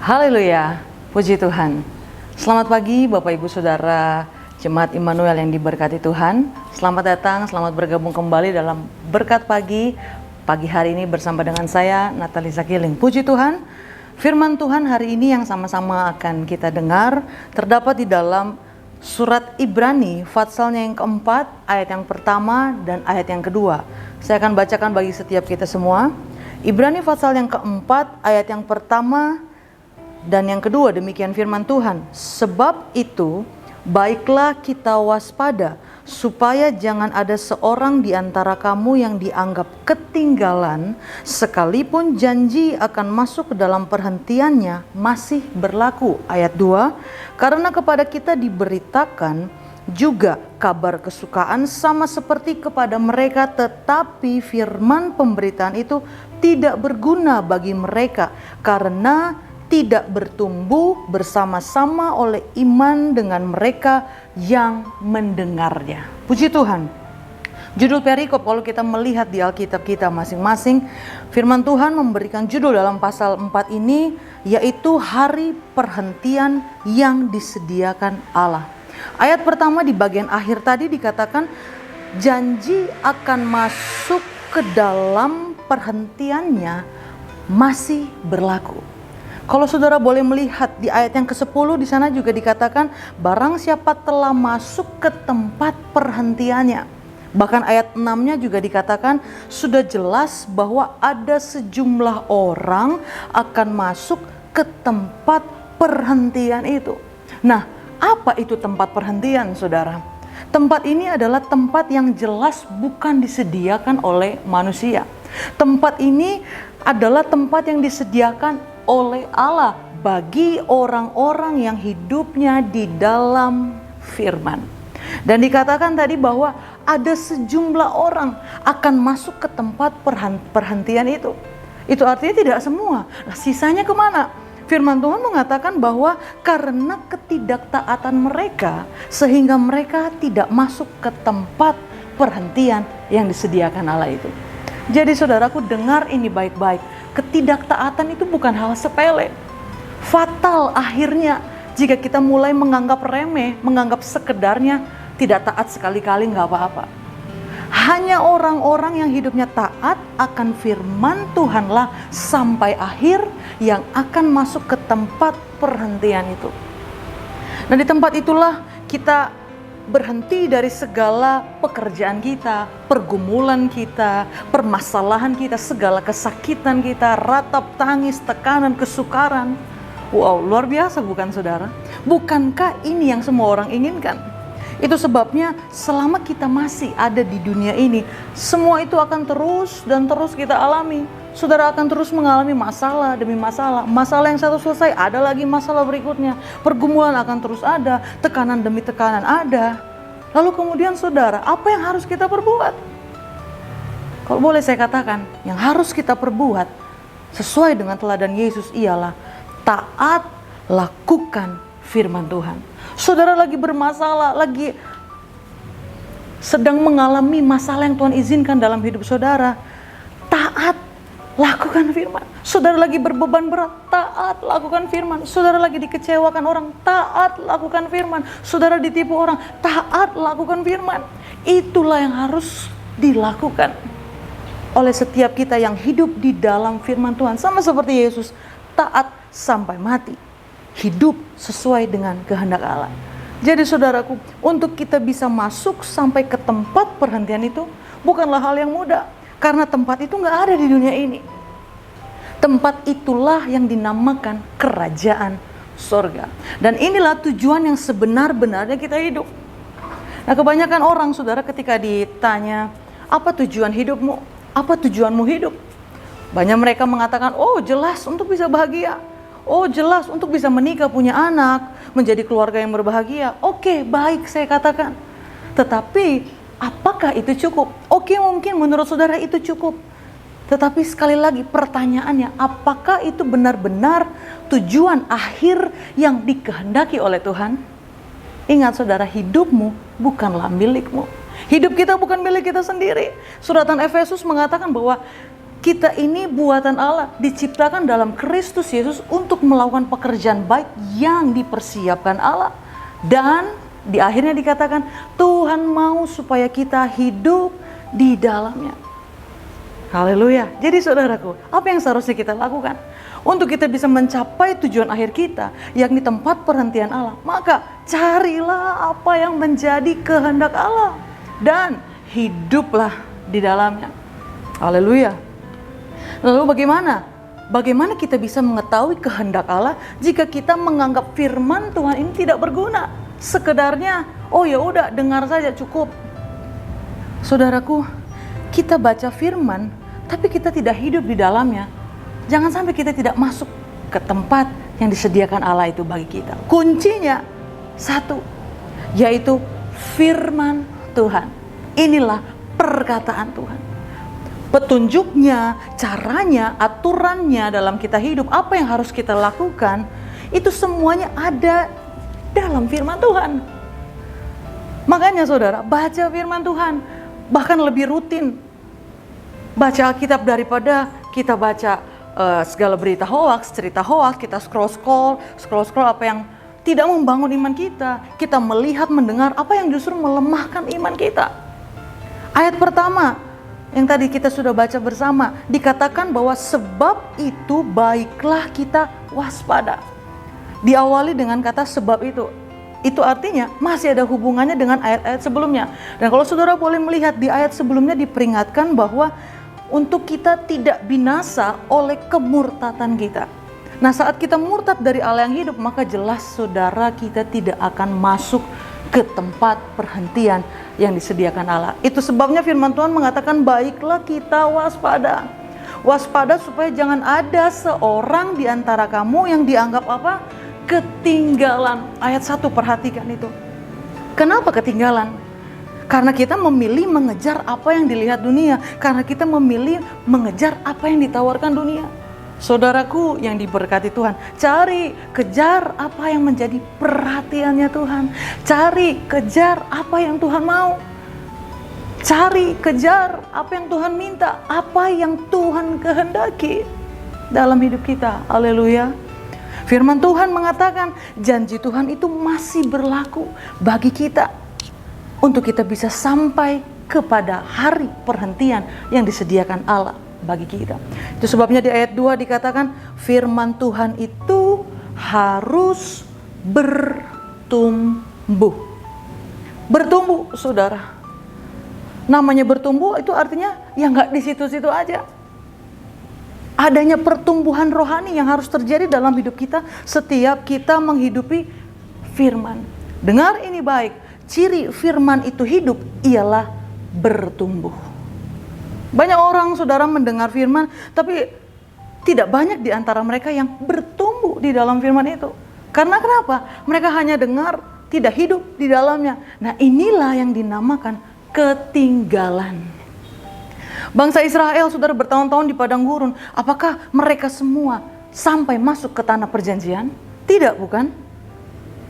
Haleluya, puji Tuhan. Selamat pagi Bapak Ibu Saudara Jemaat Immanuel yang diberkati Tuhan. Selamat datang, selamat bergabung kembali dalam Berkat Pagi. Pagi hari ini bersama dengan saya Natalie Zakiling. Puji Tuhan, firman Tuhan hari ini yang sama-sama akan kita dengar terdapat di dalam surat Ibrani passalnya yang keempat, ayat yang pertama dan ayat yang kedua. Saya akan bacakan bagi setiap kita semua. Ibrani pasal yang keempat, ayat yang pertama dan yang kedua, demikian firman Tuhan. Sebab itu, baiklah kita waspada, supaya jangan ada seorang di antara kamu yang dianggap ketinggalan, sekalipun janji akan masuk ke dalam perhentiannya masih berlaku. Ayat 2, karena kepada kita diberitakan juga kabar kesukaan sama seperti kepada mereka, tetapi firman pemberitaan itu tidak berguna bagi mereka, karena tidak bertumbuh bersama-sama oleh iman dengan mereka yang mendengarnya. Puji Tuhan. Judul perikop kalau kita melihat di Alkitab kita masing-masing, firman Tuhan memberikan judul dalam pasal 4 ini, yaitu hari perhentian yang disediakan Allah. Ayat pertama di bagian akhir tadi dikatakan janji akan masuk ke dalam perhentiannya masih berlaku. Kalau saudara boleh melihat di ayat yang ke-10 di sana juga dikatakan barang siapa telah masuk ke tempat perhentiannya. Bahkan ayat 6-nya juga dikatakan sudah jelas bahwa ada sejumlah orang akan masuk ke tempat perhentian itu. Nah, apa itu tempat perhentian, saudara? Tempat ini adalah tempat yang jelas bukan disediakan oleh manusia. Tempat ini adalah tempat yang disediakan oleh Allah bagi orang-orang yang hidupnya di dalam firman. Dan dikatakan tadi bahwa ada sejumlah orang akan masuk ke tempat perhentian itu. Itu artinya tidak semua. Nah, sisanya kemana? Firman Tuhan mengatakan bahwa karena ketidaktaatan mereka, sehingga mereka tidak masuk ke tempat perhentian yang disediakan Allah itu. Jadi saudaraku, dengar ini baik-baik. Ketidaktaatan itu bukan hal sepele. Fatal akhirnya jika kita mulai menganggap remeh, menganggap sekedarnya tidak taat sekali-kali nggak apa-apa. Hanya orang-orang yang hidupnya taat akan firman Tuhanlah sampai akhir yang akan masuk ke tempat perhentian itu. Nah, di tempat itulah kita berhenti dari segala pekerjaan kita, pergumulan kita, permasalahan kita, segala kesakitan kita, ratap tangis, tekanan, kesukaran. Wow, luar biasa bukan saudara? Bukankah ini yang semua orang inginkan? Itu sebabnya selama kita masih ada di dunia ini, semua itu akan terus dan terus kita alami. Saudara akan terus mengalami masalah demi masalah. Masalah yang satu selesai, ada lagi masalah berikutnya. Pergumulan akan terus ada, tekanan demi tekanan ada. Lalu kemudian saudara, apa yang harus kita perbuat? Kalau boleh saya katakan, yang harus kita perbuat sesuai dengan teladan Yesus ialah taat, lakukan firman Tuhan. Saudara lagi bermasalah, lagi sedang mengalami masalah yang Tuhan izinkan dalam hidup saudara, taat, lakukan firman. Saudara lagi berbeban berat, taat, lakukan firman. Saudara lagi dikecewakan orang, taat, lakukan firman. Saudara ditipu orang, taat, lakukan firman. Itulah yang harus dilakukan oleh setiap kita yang hidup di dalam firman Tuhan. Sama seperti Yesus, taat sampai mati, hidup sesuai dengan kehendak Allah. Jadi saudaraku, untuk kita bisa masuk sampai ke tempat perhentian itu bukanlah hal yang mudah. Karena tempat itu nggak ada di dunia ini. Tempat itulah yang dinamakan kerajaan sorga. Dan inilah tujuan yang sebenar-benarnya kita hidup. Nah, kebanyakan orang, saudara, ketika ditanya, apa tujuan hidupmu? Apa tujuanmu hidup? Banyak mereka mengatakan, oh jelas untuk bisa bahagia. Oh jelas untuk bisa menikah, punya anak, menjadi keluarga yang berbahagia. Oke, baik saya katakan. Tetapi apakah itu cukup? Oke, mungkin menurut saudara itu cukup. Tetapi sekali lagi pertanyaannya, apakah itu benar-benar tujuan akhir yang dikehendaki oleh Tuhan? Ingat saudara, hidupmu bukanlah milikmu. Hidup kita bukan milik kita sendiri. Suratan Efesus mengatakan bahwa Kita ini buatan Allah, diciptakan dalam Kristus Yesus untuk melakukan pekerjaan baik yang dipersiapkan Allah. Dan di akhirnya dikatakan Tuhan mau supaya kita hidup di dalamnya. Haleluya. Jadi saudaraku, apa yang seharusnya kita lakukan? Untuk kita bisa mencapai tujuan akhir kita, yakni tempat perhentian Allah, maka carilah apa yang menjadi kehendak Allah dan hiduplah di dalamnya. Haleluya. Lalu bagaimana? Bagaimana kita bisa mengetahui kehendak Allah jika kita menganggap firman Tuhan ini tidak berguna? Sekedarnya, oh ya udah dengar saja cukup. Saudaraku, kita baca firman, tapi kita tidak hidup di dalamnya. Jangan sampai kita tidak masuk ke tempat yang disediakan Allah itu bagi kita. Kuncinya satu, yaitu firman Tuhan. Inilah perkataan Tuhan. Petunjuknya, caranya, aturannya dalam kita hidup, apa yang harus kita lakukan, itu semuanya ada dalam firman Tuhan. Makanya saudara, baca firman Tuhan, bahkan lebih rutin baca Alkitab daripada kita baca segala berita hoaks, cerita hoaks, kita scroll apa yang tidak membangun iman kita. Kita melihat, mendengar apa yang justru melemahkan iman kita. Ayat pertama yang tadi kita sudah baca bersama, dikatakan bahwa sebab itu baiklah kita waspada. Diawali dengan kata sebab itu. Itu artinya masih ada hubungannya dengan ayat-ayat sebelumnya. Dan kalau saudara boleh melihat di ayat sebelumnya diperingatkan bahwa untuk kita tidak binasa oleh kemurtatan kita. Nah, saat kita murtad dari Allah yang hidup, maka jelas saudara kita tidak akan masuk ke tempat perhentian yang disediakan Allah. Itu sebabnya firman Tuhan mengatakan baiklah kita waspada. Waspada supaya jangan ada seorang di antara kamu yang dianggap apa? Ketinggalan. Ayat 1, perhatikan itu. Kenapa ketinggalan? Karena kita memilih mengejar apa yang dilihat dunia. Karena kita memilih mengejar apa yang ditawarkan dunia. Saudaraku yang diberkati Tuhan, cari, kejar apa yang menjadi perhatiannya Tuhan. Cari, kejar apa yang Tuhan mau. Cari, kejar apa yang Tuhan minta. Apa yang Tuhan kehendaki dalam hidup kita. Haleluya. Firman Tuhan mengatakan janji Tuhan itu masih berlaku bagi kita. Untuk kita bisa sampai kepada hari perhentian yang disediakan Allah bagi kita. Itu sebabnya di ayat 2 dikatakan firman Tuhan itu harus bertumbuh. Bertumbuh, saudara. Namanya bertumbuh itu artinya ya nggak di situ-situ aja. Adanya pertumbuhan rohani yang harus terjadi dalam hidup kita setiap kita menghidupi firman. Dengar ini baik. Ciri firman itu hidup ialah bertumbuh. Banyak orang saudara mendengar firman, tapi tidak banyak di antara mereka yang bertumbuh di dalam firman itu. Karena kenapa? Mereka hanya dengar, tidak hidup di dalamnya. Nah, inilah yang dinamakan ketinggalan. Bangsa Israel saudara bertahun-tahun di padang gurun. Apakah mereka semua sampai masuk ke tanah perjanjian? Tidak, bukan?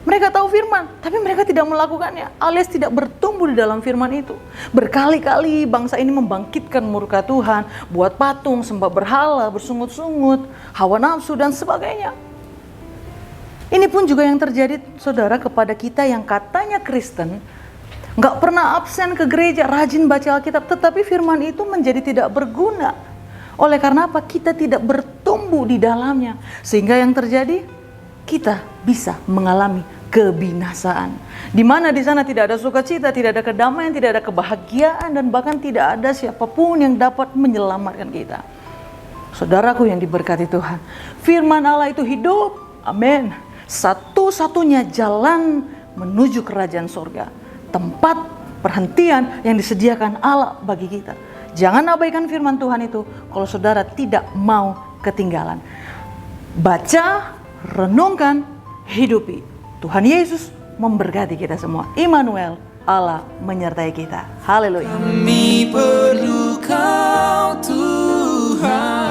Mereka tahu firman, tapi mereka tidak melakukannya, alias tidak bertumbuh di dalam firman itu. Berkali-kali bangsa ini membangkitkan murka Tuhan, buat patung, sembah berhala, bersungut-sungut, hawa nafsu dan sebagainya. Ini pun juga yang terjadi saudara kepada kita yang katanya Kristen, gak pernah absen ke gereja, rajin baca Alkitab, tetapi firman itu menjadi tidak berguna. Oleh karena apa? Kita tidak bertumbuh di dalamnya. Sehingga yang terjadi, kita bisa mengalami kebinasaan. Di mana di sana tidak ada sukacita, tidak ada kedamaian, tidak ada kebahagiaan, dan bahkan tidak ada siapapun yang dapat menyelamatkan kita. Saudaraku yang diberkati Tuhan, firman Allah itu hidup. Amin. Satu-satunya jalan menuju kerajaan surga, tempat perhentian yang disediakan Allah bagi kita. Jangan abaikan firman Tuhan itu kalau saudara tidak mau ketinggalan. Baca, renungkan, hidupi. Tuhan Yesus memberkati kita semua. Immanuel, Allah menyertai kita. Haleluya. Kami perlu Kau Tuhan.